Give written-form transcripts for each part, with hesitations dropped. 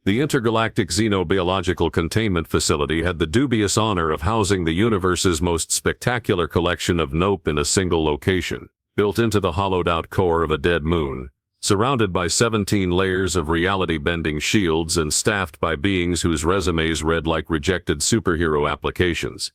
The intergalactic xenobiological containment facility had the dubious honor of housing the universe's most spectacular collection of nope in a single location, built into the hollowed-out core of a dead moon, surrounded by 17 layers of reality-bending shields and staffed by beings whose resumes read like rejected superhero applications.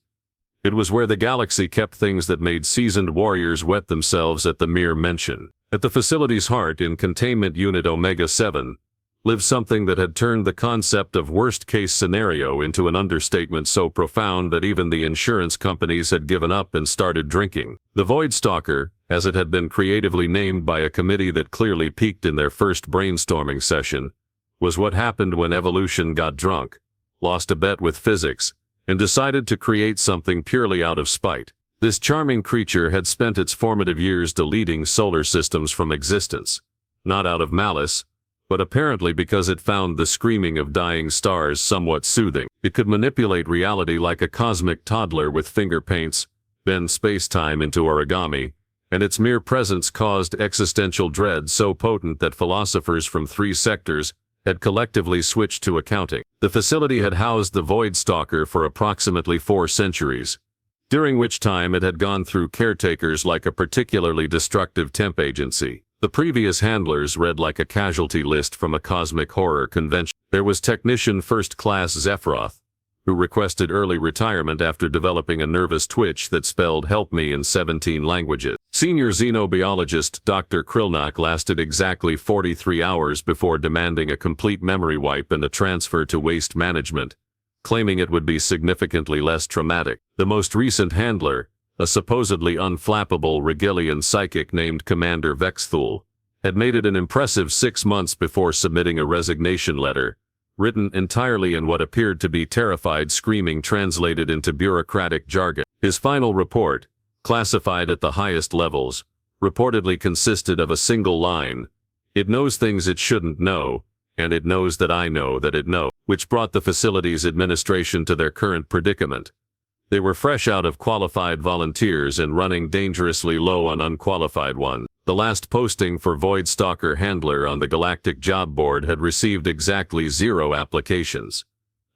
It was where the galaxy kept things that made seasoned warriors wet themselves at the mere mention. At the facility's heart, in Containment Unit Omega-7, lived something that had turned the concept of worst-case scenario into an understatement so profound that even the insurance companies had given up and started drinking. The Void Stalker, as it had been creatively named by a committee that clearly peaked in their first brainstorming session, was what happened when evolution got drunk, lost a bet with physics, and decided to create something purely out of spite. This charming creature had spent its formative years deleting solar systems from existence, not out of malice, but apparently because it found the screaming of dying stars somewhat soothing. It could manipulate reality like a cosmic toddler with finger paints, bend space-time into origami, and its mere presence caused existential dread so potent that philosophers from 3 sectors had collectively switched to accounting. The facility had housed the Void Stalker for approximately 4 centuries, during which time it had gone through caretakers like a particularly destructive temp agency. The previous handlers read like a casualty list from a cosmic horror convention. There was Technician First Class Zephyroth, who requested early retirement after developing a nervous twitch that spelled "help me" in 17 languages. Senior xenobiologist Dr. Krillnak lasted exactly 43 hours before demanding a complete memory wipe and a transfer to waste management, claiming it would be significantly less traumatic. The most recent handler, a supposedly unflappable Regillian psychic named Commander Vexthul, had made it an impressive 6 months before submitting a resignation letter, written entirely in what appeared to be terrified screaming translated into bureaucratic jargon. His final report, classified at the highest levels, reportedly consisted of a single line: "It knows things it shouldn't know, and it knows that I know that it knows," which brought the facility's administration to their current predicament. They were fresh out of qualified volunteers and running dangerously low on unqualified ones. The last posting for Void Stalker Handler on the Galactic job board had received exactly 0 applications,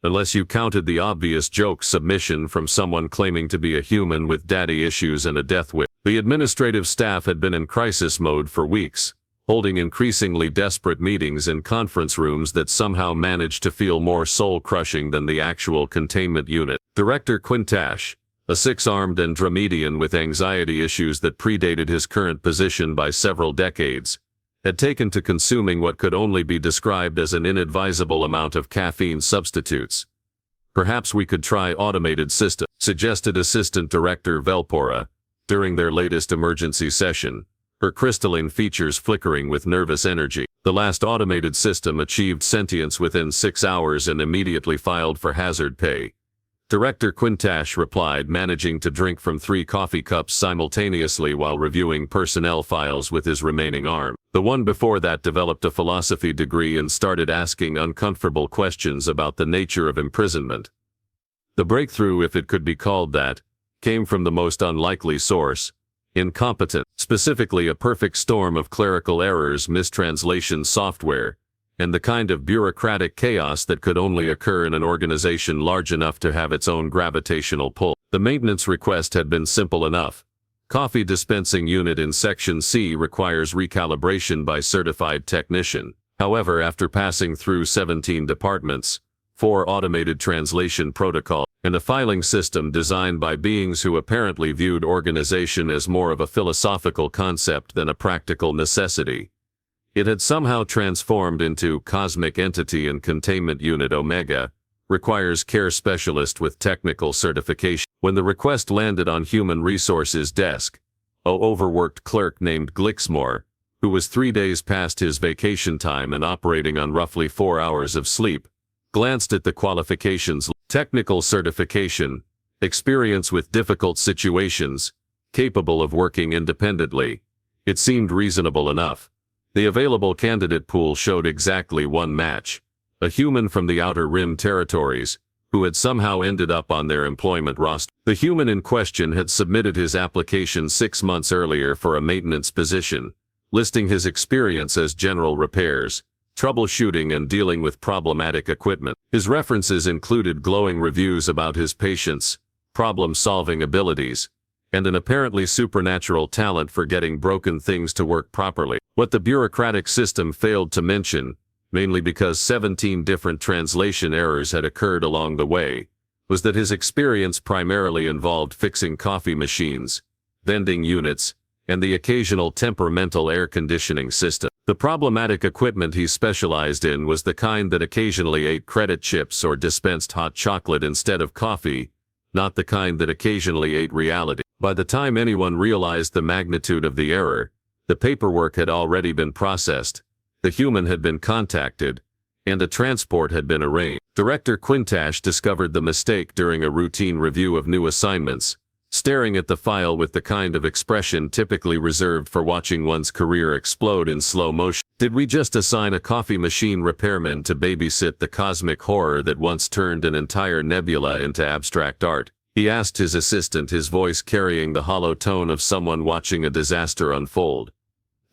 unless you counted the obvious joke submission from someone claiming to be a human with daddy issues and a death wish. The administrative staff had been in crisis mode for weeks, holding increasingly desperate meetings in conference rooms that somehow managed to feel more soul-crushing than the actual containment unit. Director Quintash, a 6-armed Andromedian with anxiety issues that predated his current position by several decades, had taken to consuming what could only be described as an inadvisable amount of caffeine substitutes. "Perhaps we could try automated system," suggested Assistant Director Velpora, during their latest emergency session, her crystalline features flickering with nervous energy. The last automated system achieved sentience within 6 hours and immediately filed for hazard pay. Director Quintash replied, managing to drink from 3 coffee cups simultaneously while reviewing personnel files with his remaining arm. The one before that developed a philosophy degree and started asking uncomfortable questions about the nature of imprisonment. The breakthrough, if it could be called that, came from the most unlikely source: incompetent, specifically a perfect storm of clerical errors, mistranslation software, and the kind of bureaucratic chaos that could only occur in an organization large enough to have its own gravitational pull. The maintenance request had been simple enough. Coffee dispensing unit in Section C requires recalibration by certified technician. However, after passing through 17 departments, 4 automated translation protocols, and a filing system designed by beings who apparently viewed organization as more of a philosophical concept than a practical necessity, it had somehow transformed into Cosmic Entity, and Containment Unit Omega requires care specialist with technical certification. When the request landed on Human Resources' desk, a overworked clerk named Glixmore, who was 3 days past his vacation time and operating on roughly 4 hours of sleep, glanced at the qualifications: technical certification, experience with difficult situations, capable of working independently. It seemed reasonable enough. The available candidate pool showed exactly one match: a human from the Outer Rim territories, who had somehow ended up on their employment roster. The human in question had submitted his application 6 months earlier for a maintenance position, listing his experience as general repairs, troubleshooting and dealing with problematic equipment. His references included glowing reviews about his patients, problem-solving abilities, and an apparently supernatural talent for getting broken things to work properly. What the bureaucratic system failed to mention, mainly because 17 different translation errors had occurred along the way, was that his experience primarily involved fixing coffee machines, vending units, and the occasional temperamental air conditioning system. The problematic equipment he specialized in was the kind that occasionally ate credit chips or dispensed hot chocolate instead of coffee, not the kind that occasionally ate reality. By the time anyone realized the magnitude of the error, the paperwork had already been processed, the human had been contacted, and a transport had been arranged. Director Quintash discovered the mistake during a routine review of new assignments, staring at the file with the kind of expression typically reserved for watching one's career explode in slow motion. Did we just assign a coffee machine repairman to babysit the cosmic horror that once turned an entire nebula into abstract art? He asked his assistant, his voice carrying the hollow tone of someone watching a disaster unfold.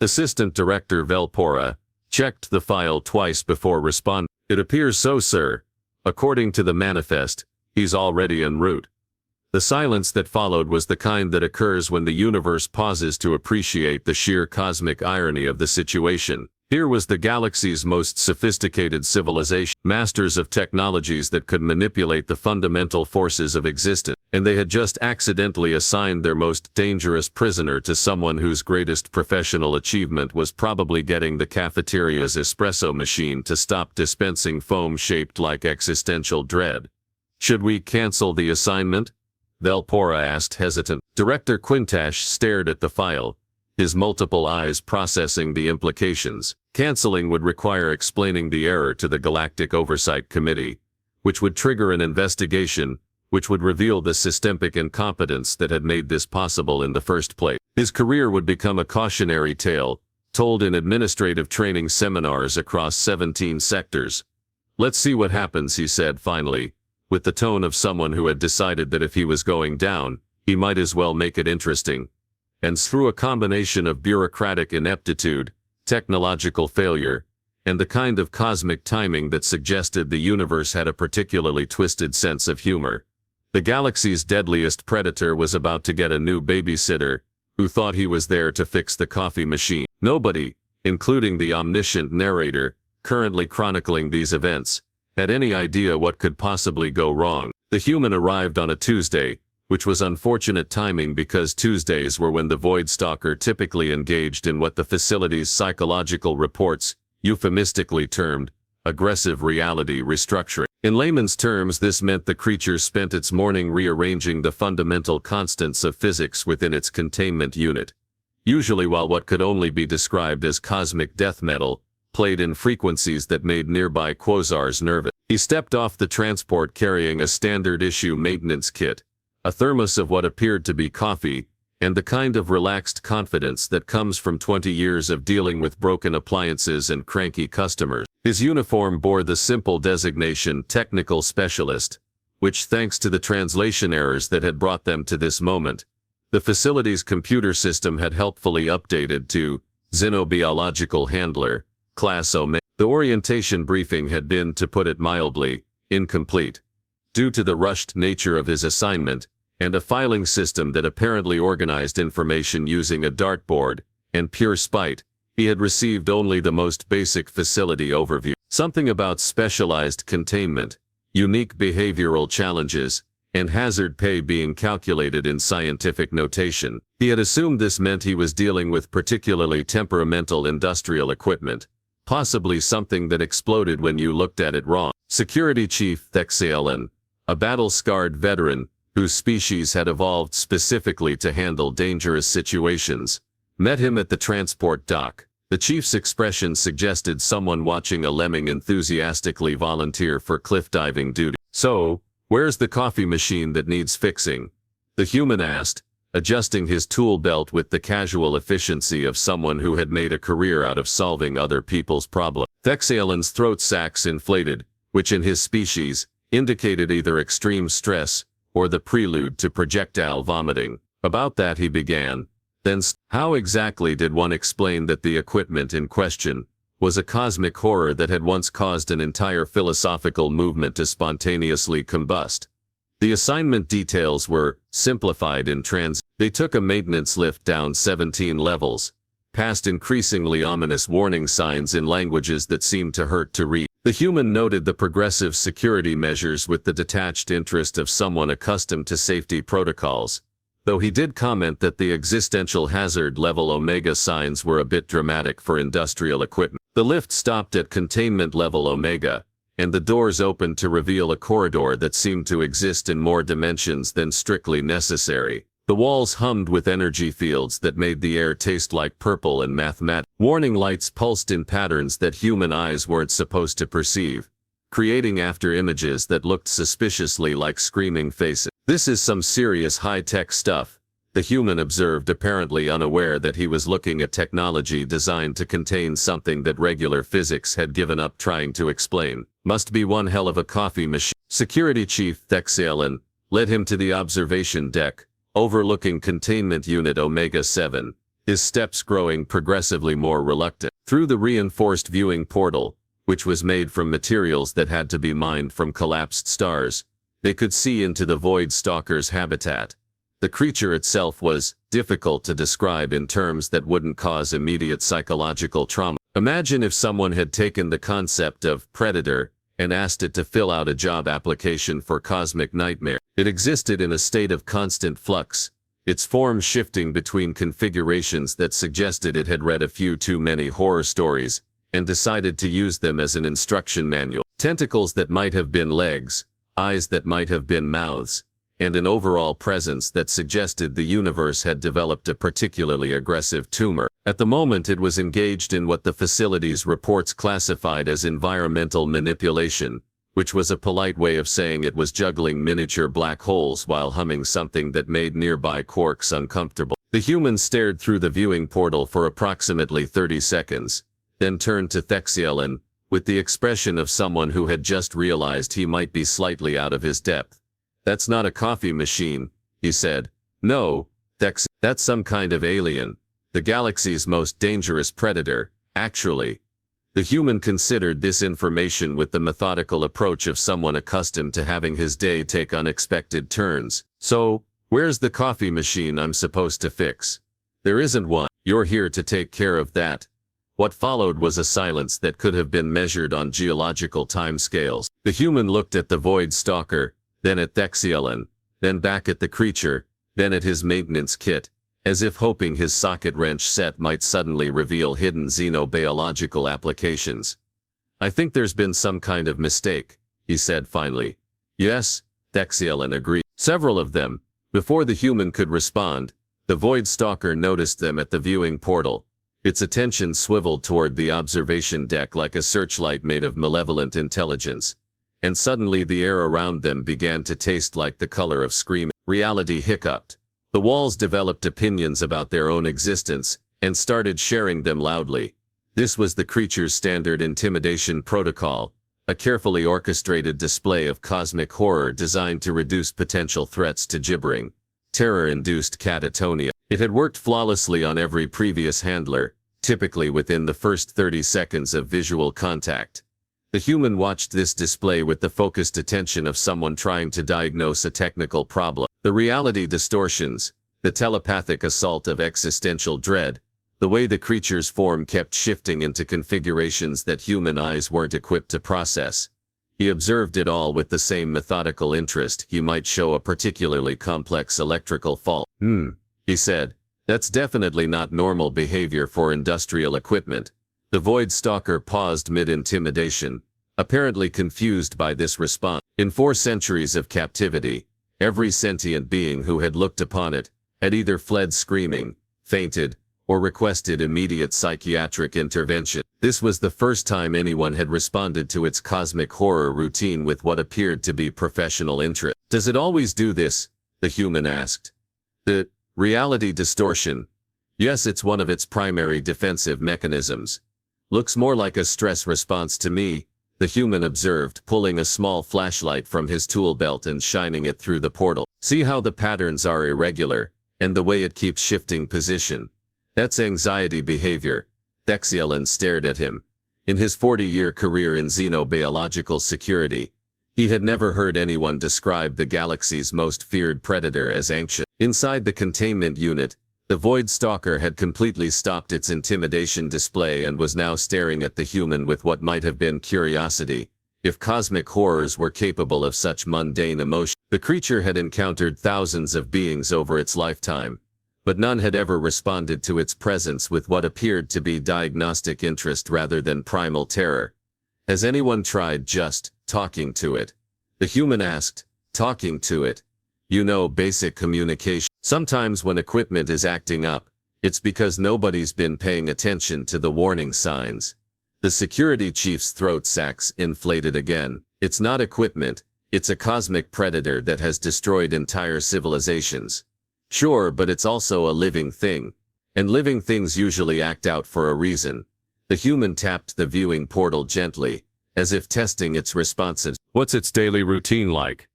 Assistant Director Velpora checked the file twice before responding. It appears so, sir. According to the manifest, he's already en route. The silence that followed was the kind that occurs when the universe pauses to appreciate the sheer cosmic irony of the situation. Here was the galaxy's most sophisticated civilization, masters of technologies that could manipulate the fundamental forces of existence, and they had just accidentally assigned their most dangerous prisoner to someone whose greatest professional achievement was probably getting the cafeteria's espresso machine to stop dispensing foam shaped like existential dread. Should we cancel the assignment? Velpora asked, hesitant. Director Quintash stared at the file, his multiple eyes processing the implications. Canceling would require explaining the error to the Galactic Oversight Committee, which would trigger an investigation, which would reveal the systemic incompetence that had made this possible in the first place. His career would become a cautionary tale, told in administrative training seminars across 17 sectors. Let's see what happens, he said finally, with the tone of someone who had decided that if he was going down, he might as well make it interesting. And through a combination of bureaucratic ineptitude, technological failure, and the kind of cosmic timing that suggested the universe had a particularly twisted sense of humor, the galaxy's deadliest predator was about to get a new babysitter, who thought he was there to fix the coffee machine. Nobody, including the omniscient narrator, currently chronicling these events, had any idea what could possibly go wrong. The human arrived on a Tuesday, which was unfortunate timing because Tuesdays were when the Void Stalker typically engaged in what the facility's psychological reports euphemistically termed aggressive reality restructuring. In layman's terms, this meant the creature spent its morning rearranging the fundamental constants of physics within its containment unit, usually while what could only be described as cosmic death metal played in frequencies that made nearby quasars nervous. He stepped off the transport carrying a standard-issue maintenance kit, a thermos of what appeared to be coffee, and the kind of relaxed confidence that comes from 20 years of dealing with broken appliances and cranky customers. His uniform bore the simple designation technical specialist, which, thanks to the translation errors that had brought them to this moment, the facility's computer system had helpfully updated to xenobiological handler, Class O. The orientation briefing had been, to put it mildly, incomplete, due to the rushed nature of his assignment, and a filing system that apparently organized information using a dartboard, and pure spite, he had received only the most basic facility overview. Something about specialized containment, unique behavioral challenges, and hazard pay being calculated in scientific notation. He had assumed this meant he was dealing with particularly temperamental industrial equipment, possibly something that exploded when you looked at it wrong. Security Chief Thexalen, a battle-scarred veteran, whose species had evolved specifically to handle dangerous situations, met him at the transport dock. The chief's expression suggested someone watching a lemming enthusiastically volunteer for cliff diving duty. So, where's the coffee machine that needs fixing? The human asked, adjusting his tool belt with the casual efficiency of someone who had made a career out of solving other people's problems. Thexalen's throat sacs inflated, which in his species indicated either extreme stress or the prelude to projectile vomiting. About that he began. Then, how exactly did one explain that the equipment in question was a cosmic horror that had once caused an entire philosophical movement to spontaneously combust. The assignment details were simplified in transit. They took a maintenance lift down 17 levels, past increasingly ominous warning signs in languages that seemed to hurt to read. The human noted the progressive security measures with the detached interest of someone accustomed to safety protocols, though he did comment that the existential hazard level Omega signs were a bit dramatic for industrial equipment. The lift stopped at containment level Omega, and the doors opened to reveal a corridor that seemed to exist in more dimensions than strictly necessary. The walls hummed with energy fields that made the air taste like purple and mathematical. Warning lights pulsed in patterns that human eyes weren't supposed to perceive, creating after images that looked suspiciously like screaming faces. "This is some serious high-tech stuff," the human observed, apparently unaware that he was looking at technology designed to contain something that regular physics had given up trying to explain. "Must be one hell of a coffee machine." Security Chief Thexielin led him to the observation deck, overlooking Containment Unit Omega-7, his steps growing progressively more reluctant. Through the reinforced viewing portal, which was made from materials that had to be mined from collapsed stars, they could see into the Void Stalker's habitat. The creature itself was difficult to describe in terms that wouldn't cause immediate psychological trauma. Imagine if someone had taken the concept of Predator and asked it to fill out a job application for Cosmic Nightmare. It existed in a state of constant flux, its form shifting between configurations that suggested it had read a few too many horror stories and decided to use them as an instruction manual. Tentacles that might have been legs, eyes that might have been mouths, and an overall presence that suggested the universe had developed a particularly aggressive tumor. At the moment it was engaged in what the facility's reports classified as environmental manipulation, which was a polite way of saying it was juggling miniature black holes while humming something that made nearby quarks uncomfortable. The human stared through the viewing portal for approximately 30 seconds, then turned to Thexielin, with the expression of someone who had just realized he might be slightly out of his depth. "That's not a coffee machine," he said. "No, Thex, that's some kind of alien. The galaxy's most dangerous predator, actually." The human considered this information with the methodical approach of someone accustomed to having his day take unexpected turns. "So, where's the coffee machine I'm supposed to fix?" "There isn't one. You're here to take care of that." What followed was a silence that could have been measured on geological timescales. The human looked at the Void Stalker, then at Thexielin, then back at the creature, then at his maintenance kit, as if hoping his socket wrench set might suddenly reveal hidden xenobiological applications. "I think there's been some kind of mistake," he said finally. "Yes," Thexielin agreed. "Several of them." Before the human could respond, the Void Stalker noticed them at the viewing portal. Its attention swiveled toward the observation deck like a searchlight made of malevolent intelligence, and suddenly the air around them began to taste like the color of screaming. Reality hiccuped. The walls developed opinions about their own existence, and started sharing them loudly. This was the creature's standard intimidation protocol, a carefully orchestrated display of cosmic horror designed to reduce potential threats to gibbering, terror-induced catatonia. It had worked flawlessly on every previous handler, typically within the first 30 seconds of visual contact. The human watched this display with the focused attention of someone trying to diagnose a technical problem. The reality distortions, the telepathic assault of existential dread, the way the creature's form kept shifting into configurations that human eyes weren't equipped to process. He observed it all with the same methodical interest he might show a particularly complex electrical fault. He said, "That's definitely not normal behavior for industrial equipment." The Void Stalker paused mid-intimidation, apparently confused by this response. In 4 centuries of captivity, every sentient being who had looked upon it had either fled screaming, fainted, or requested immediate psychiatric intervention. This was the first time anyone had responded to its cosmic horror routine with what appeared to be professional interest. "Does it always do this?" the human asked. "The reality distortion? Yes, it's one of its primary defensive mechanisms. Looks more like a stress response to me," the human observed, pulling a small flashlight from his tool belt and shining it through the portal. "See how the patterns are irregular, and the way it keeps shifting position? That's anxiety behavior." Thexielin stared at him. In his 40-year career in xenobiological security, he had never heard anyone describe the galaxy's most feared predator as anxious. Inside the containment unit, the Void Stalker had completely stopped its intimidation display and was now staring at the human with what might have been curiosity. If cosmic horrors were capable of such mundane emotion, the creature had encountered thousands of beings over its lifetime, but none had ever responded to its presence with what appeared to be diagnostic interest rather than primal terror. Has anyone tried just talking to it? The human asked. Talking to it? You know, basic communication. Sometimes when equipment is acting up, it's because nobody's been paying attention to the warning signs. The security chief's throat sacs inflated again. It's not equipment, it's a cosmic predator that has destroyed entire civilizations. Sure, but it's also a living thing. And living things usually act out for a reason. The human tapped the viewing portal gently, as if testing its responses. What's its daily routine like?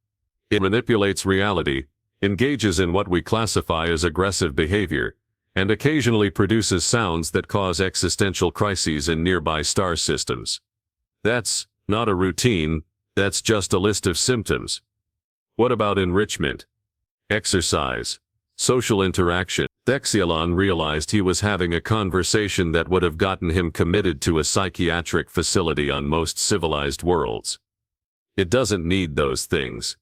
It manipulates reality, engages in what we classify as aggressive behavior, and occasionally produces sounds that cause existential crises in nearby star systems. That's not a routine, that's just a list of symptoms. What about enrichment? Exercise? Social interaction? Dexialon realized he was having a conversation that would have gotten him committed to a psychiatric facility on most civilized worlds. It doesn't need those things.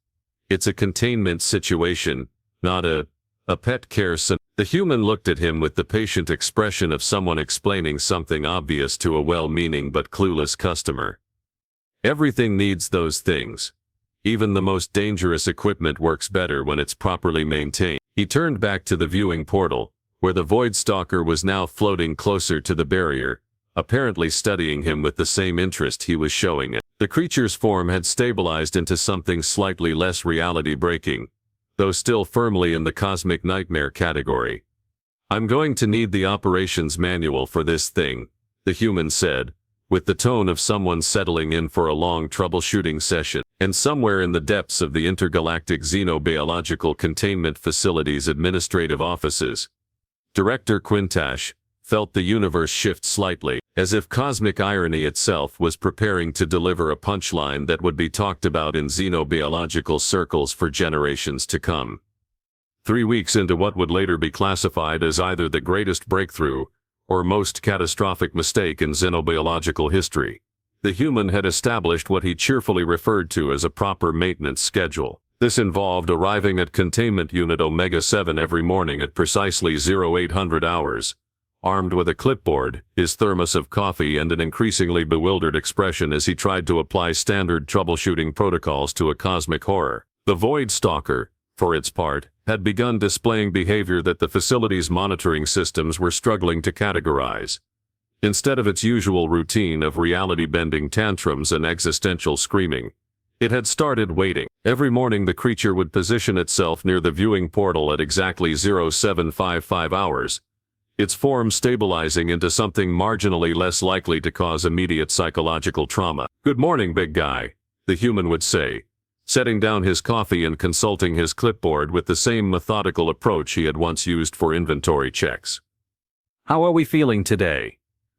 It's a containment situation, not a pet care scenario. The human looked at him with the patient expression of someone explaining something obvious to a well-meaning but clueless customer. Everything needs those things. Even the most dangerous equipment works better when it's properly maintained. He turned back to the viewing portal, where the Void Stalker was now floating closer to the barrier, apparently studying him with the same interest he was showing it. The creature's form had stabilized into something slightly less reality-breaking, though still firmly in the cosmic nightmare category. I'm going to need the operations manual for this thing, the human said, with the tone of someone settling in for a long troubleshooting session. And somewhere in the depths of the intergalactic xenobiological containment facility's administrative offices, Director Quintash felt the universe shift slightly, as if cosmic irony itself was preparing to deliver a punchline that would be talked about in xenobiological circles for generations to come. 3 weeks into what would later be classified as either the greatest breakthrough or most catastrophic mistake in xenobiological history, the human had established what he cheerfully referred to as a proper maintenance schedule. This involved arriving at Containment Unit Omega-7 every morning at precisely 0800 hours, armed with a clipboard, his thermos of coffee, and an increasingly bewildered expression as he tried to apply standard troubleshooting protocols to a cosmic horror. The Void Stalker, for its part, had begun displaying behavior that the facility's monitoring systems were struggling to categorize. Instead of its usual routine of reality-bending tantrums and existential screaming, it had started waiting. Every morning the creature would position itself near the viewing portal at exactly 0755 hours, its form stabilizing into something marginally less likely to cause immediate psychological trauma. "Good morning, big guy," the human would say, setting down his coffee and consulting his clipboard with the same methodical approach he had once used for inventory checks. "How are we feeling today?"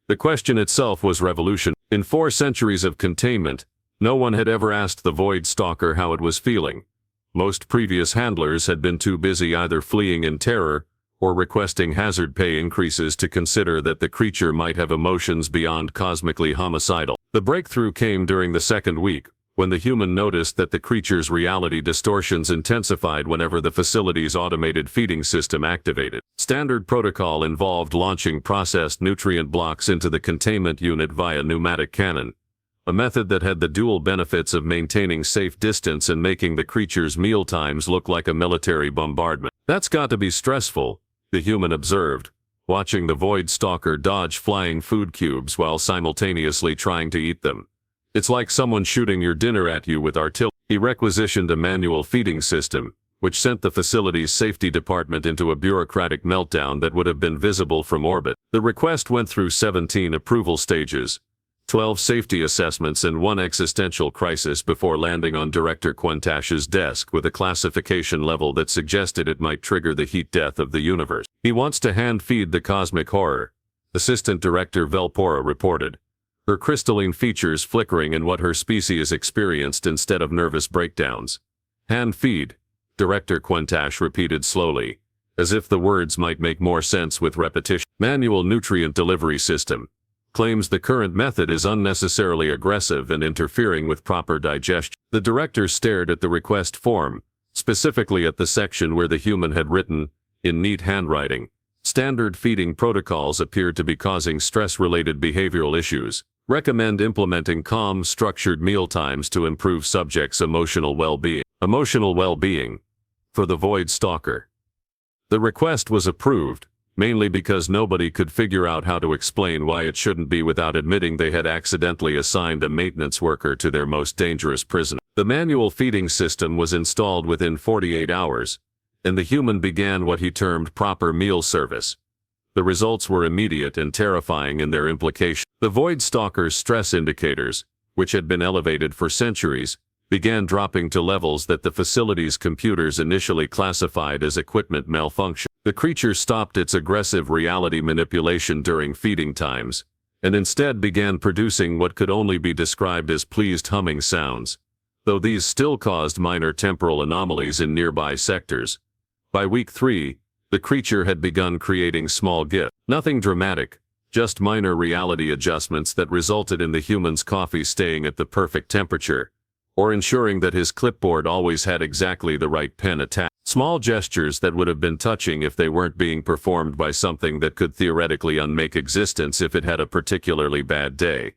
The question itself was revolutionary. In 4 centuries of containment, no one had ever asked the Void Stalker how it was feeling. Most previous handlers had been too busy either fleeing in terror or requesting hazard pay increases to consider that the creature might have emotions beyond cosmically homicidal. The breakthrough came during the 2nd week, when the human noticed that the creature's reality distortions intensified whenever the facility's automated feeding system activated. Standard protocol involved launching processed nutrient blocks into the containment unit via pneumatic cannon, a method that had the dual benefits of maintaining safe distance and making the creature's mealtimes look like a military bombardment. "That's got to be stressful," the human observed, watching the Void Stalker dodge flying food cubes while simultaneously trying to eat them. "It's like someone shooting your dinner at you with artillery." He requisitioned a manual feeding system, which sent the facility's safety department into a bureaucratic meltdown that would have been visible from orbit. The request went through 17 approval stages, 12 safety assessments, and 1 existential crisis before landing on Director Quintash's desk with a classification level that suggested it might trigger the heat death of the universe. "He wants to hand-feed the cosmic horror," Assistant Director Velpora reported, her crystalline features flickering in what her species experienced instead of nervous breakdowns. Hand feed, Director Quintash repeated slowly, as if the words might make more sense with repetition. Manual nutrient delivery system. Claims the current method is unnecessarily aggressive and interfering with proper digestion. The director stared at the request form, specifically at the section where the human had written, in neat handwriting, standard feeding protocols appeared to be causing stress-related behavioral issues. Recommend implementing calm, structured mealtimes to improve subjects' emotional well-being. Emotional well-being. For the Void Stalker. The request was approved, mainly because nobody could figure out how to explain why it shouldn't be without admitting they had accidentally assigned a maintenance worker to their most dangerous prisoner. The manual feeding system was installed within 48 hours, and the human began what he termed proper meal service. The results were immediate and terrifying in their implication. The Void Stalker's stress indicators, which had been elevated for centuries, began dropping to levels that the facility's computers initially classified as equipment malfunction. The creature stopped its aggressive reality manipulation during feeding times, and instead began producing what could only be described as pleased humming sounds, though these still caused minor temporal anomalies in nearby sectors. By week 3, the creature had begun creating small gifts. Nothing dramatic, just minor reality adjustments that resulted in the human's coffee staying at the perfect temperature, or ensuring that his clipboard always had exactly the right pen attached. Small gestures that would have been touching if they weren't being performed by something that could theoretically unmake existence if it had a particularly bad day.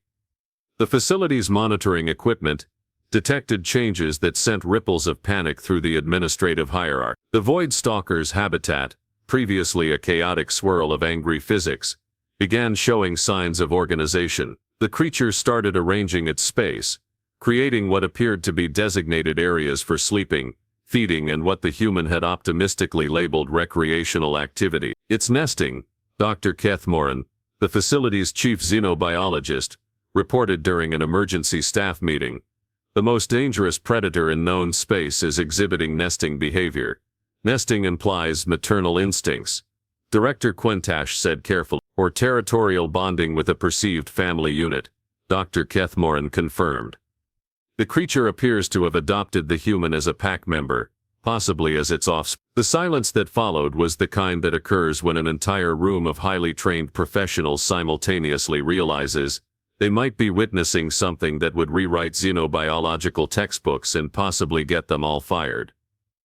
The facility's monitoring equipment detected changes that sent ripples of panic through the administrative hierarchy. The Void Stalker's habitat, previously a chaotic swirl of angry physics, began showing signs of organization. The creature started arranging its space, creating what appeared to be designated areas for sleeping, feeding, and what the human had optimistically labeled recreational activity. Its nesting, Dr. Kethmoran, the facility's chief xenobiologist, reported during an emergency staff meeting. The most dangerous predator in known space is exhibiting nesting behavior. Nesting implies maternal instincts, Director Quintash said carefully, or territorial bonding with a perceived family unit, Dr. Kethmoran confirmed. The creature appears to have adopted the human as a pack member, possibly as its offspring. The silence that followed was the kind that occurs when an entire room of highly trained professionals simultaneously realizes they might be witnessing something that would rewrite xenobiological textbooks and possibly get them all fired.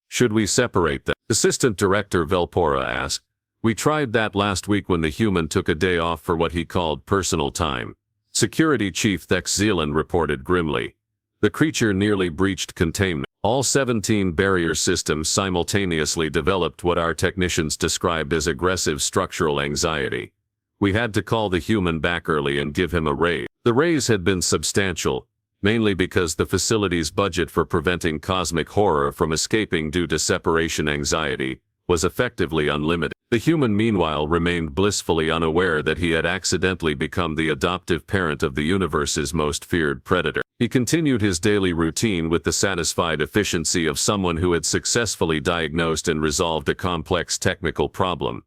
Should we separate them? Assistant Director Velpora asked. We tried that last week when the human took a day off for what he called personal time. Security Chief Thex Zealand reported grimly. The creature nearly breached containment. All 17 barrier systems simultaneously developed what our technicians described as aggressive structural anxiety. We had to call the human back early and give him a raise. The raise had been substantial, mainly because the facility's budget for preventing cosmic horror from escaping due to separation anxiety was effectively unlimited. The human meanwhile remained blissfully unaware that he had accidentally become the adoptive parent of the universe's most feared predator. He continued his daily routine with the satisfied efficiency of someone who had successfully diagnosed and resolved a complex technical problem,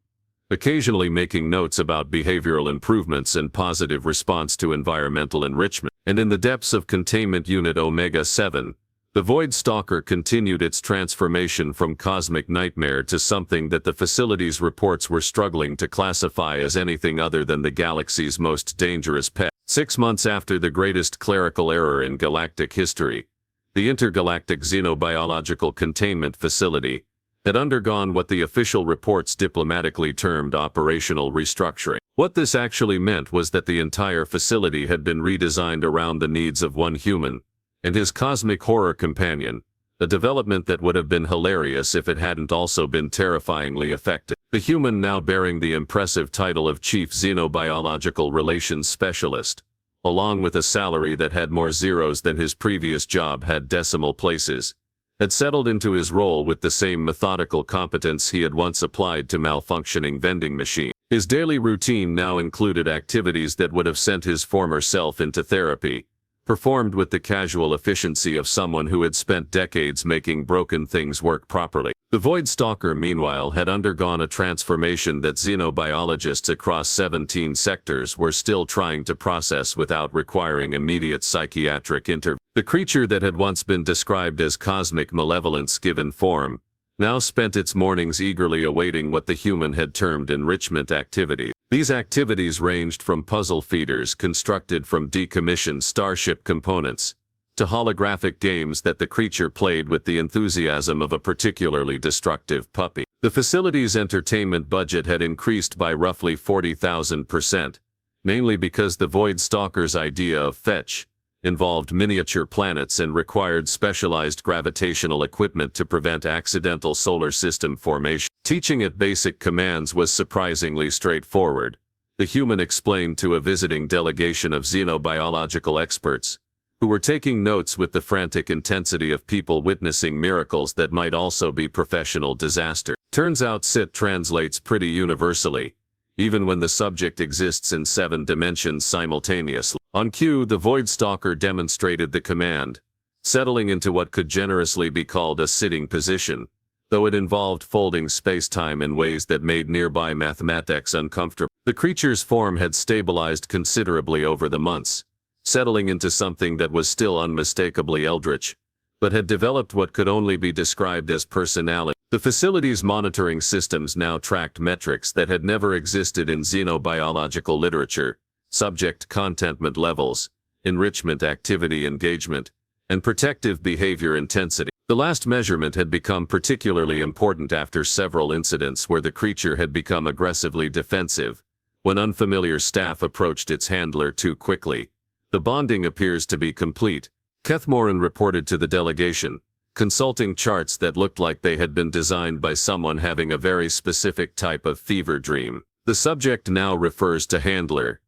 occasionally making notes about behavioral improvements and positive response to environmental enrichment. And in the depths of Containment Unit Omega-7, the Void Stalker continued its transformation from cosmic nightmare to something that the facility's reports were struggling to classify as anything other than the galaxy's most dangerous pet. 6 months after the greatest clerical error in galactic history, the Intergalactic Xenobiological Containment Facility had undergone what the official reports diplomatically termed operational restructuring. What this actually meant was that the entire facility had been redesigned around the needs of one human and his cosmic horror companion, a development that would have been hilarious if it hadn't also been terrifyingly effective. The human now bearing the impressive title of Chief Xenobiological Relations Specialist, along with a salary that had more zeros than his previous job had decimal places, had settled into his role with the same methodical competence he had once applied to malfunctioning vending machines. His daily routine now included activities that would have sent his former self into therapy, performed with the casual efficiency of someone who had spent decades making broken things work properly. The Void Stalker, meanwhile, had undergone a transformation that xenobiologists across 17 sectors were still trying to process without requiring immediate psychiatric intervention. The creature that had once been described as cosmic malevolence given form, now spent its mornings eagerly awaiting what the human had termed enrichment activities. These activities ranged from puzzle feeders constructed from decommissioned starship components, to holographic games that the creature played with the enthusiasm of a particularly destructive puppy. The facility's entertainment budget had increased by roughly 40,000%, mainly because the Void Stalker's idea of fetch involved miniature planets and required specialized gravitational equipment to prevent accidental solar system formation. Teaching it basic commands was surprisingly straightforward. The human explained to a visiting delegation of xenobiological experts, who were taking notes with the frantic intensity of people witnessing miracles that might also be professional disaster. Turns out SIT translates pretty universally, even when the subject exists in 7 dimensions simultaneously. On cue, the Void Stalker demonstrated the command, settling into what could generously be called a sitting position, though it involved folding space-time in ways that made nearby mathematics uncomfortable. The creature's form had stabilized considerably over the months, settling into something that was still unmistakably eldritch, but had developed what could only be described as personality. The facility's monitoring systems now tracked metrics that had never existed in xenobiological literature: subject contentment levels, enrichment activity engagement, and protective behavior intensity. The last measurement had become particularly important after several incidents where the creature had become aggressively defensive, when unfamiliar staff approached its handler too quickly. The bonding appears to be complete, Kethmoran reported to the delegation, consulting charts that looked like they had been designed by someone having a very specific type of fever dream. The subject now refers to handler,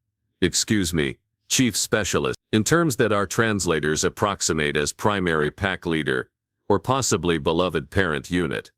chief specialist, in terms that our translators approximate as primary pack leader, or possibly beloved parent unit.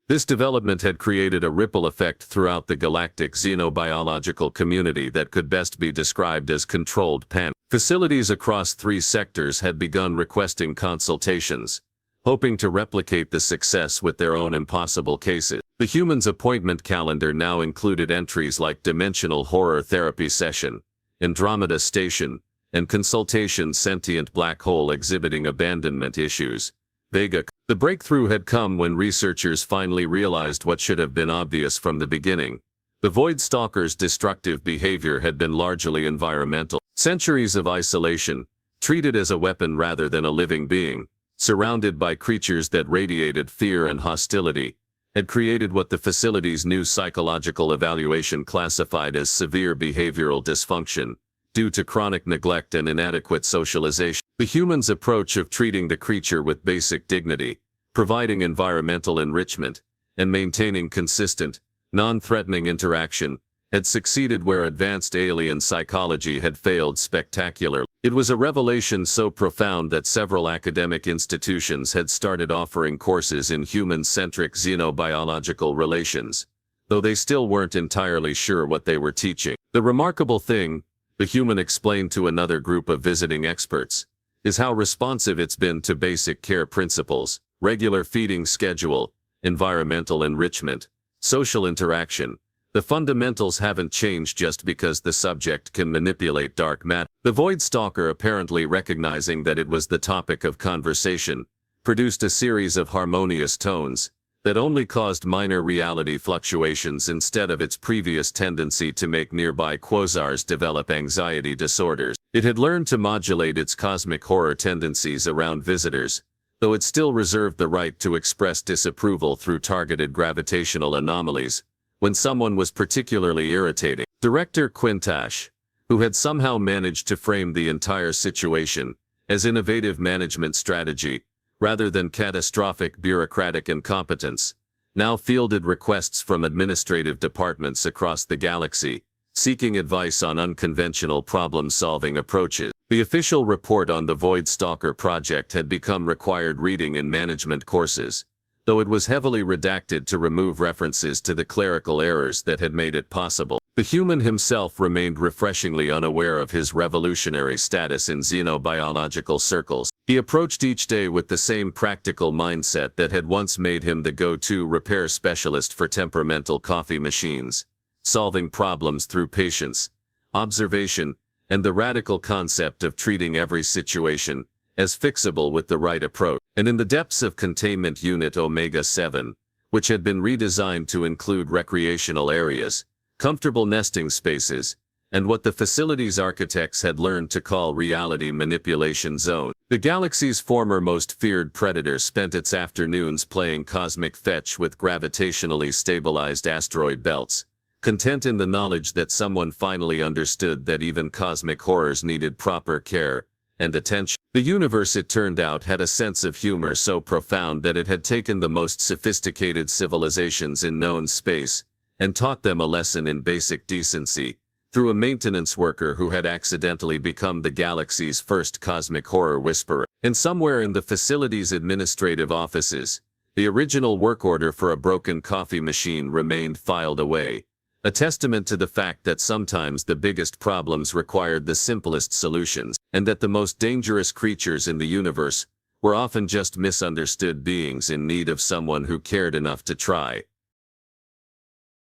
This development had created a ripple effect throughout the galactic xenobiological community that could best be described as controlled panic. Facilities across 3 sectors had begun requesting consultations, hoping to replicate the success with their own impossible cases. The human's appointment calendar now included entries like dimensional horror therapy session, Andromeda Station, and consultation sentient black hole exhibiting abandonment issues. Vega. The breakthrough had come when researchers finally realized what should have been obvious from the beginning. The Void Stalker's destructive behavior had been largely environmental. Centuries of isolation, treated as a weapon rather than a living being, surrounded by creatures that radiated fear and hostility, had created what the facility's new psychological evaluation classified as severe behavioral dysfunction, due to chronic neglect and inadequate socialization. The human's approach of treating the creature with basic dignity, providing environmental enrichment, and maintaining consistent, non-threatening interaction, had succeeded where advanced alien psychology had failed spectacularly. It was a revelation so profound that several academic institutions had started offering courses in human-centric xenobiological relations, though they still weren't entirely sure what they were teaching. The remarkable thing, the human explained to another group of visiting experts, is how responsive it's been to basic care principles: regular feeding schedule, environmental enrichment, social interaction. The fundamentals haven't changed just because the subject can manipulate dark matter. The Void Stalker, apparently recognizing that it was the topic of conversation, produced a series of harmonious tones that only caused minor reality fluctuations instead of its previous tendency to make nearby quasars develop anxiety disorders. It had learned to modulate its cosmic horror tendencies around visitors, though it still reserved the right to express disapproval through targeted gravitational anomalies when someone was particularly irritating. Director Quintash, who had somehow managed to frame the entire situation as innovative management strategy, rather than catastrophic bureaucratic incompetence, now fielded requests from administrative departments across the galaxy, seeking advice on unconventional problem-solving approaches. The official report on the Void Stalker project had become required reading in management courses, though it was heavily redacted to remove references to the clerical errors that had made it possible. The human himself remained refreshingly unaware of his revolutionary status in xenobiological circles. He approached each day with the same practical mindset that had once made him the go-to repair specialist for temperamental coffee machines, solving problems through patience, observation, and the radical concept of treating every situation as fixable with the right approach. And in the depths of Containment Unit Omega-7, which had been redesigned to include recreational areas, comfortable nesting spaces, and what the facility's architects had learned to call reality manipulation zone, the galaxy's former most feared predator spent its afternoons playing cosmic fetch with gravitationally stabilized asteroid belts, content in the knowledge that someone finally understood that even cosmic horrors needed proper care and attention. The universe, it turned out, had a sense of humor so profound that it had taken the most sophisticated civilizations in known space and taught them a lesson in basic decency through a maintenance worker who had accidentally become the galaxy's first cosmic horror whisperer. And somewhere in the facility's administrative offices, the original work order for a broken coffee machine remained filed away, a testament to the fact that sometimes the biggest problems required the simplest solutions, and that the most dangerous creatures in the universe were often just misunderstood beings in need of someone who cared enough to try.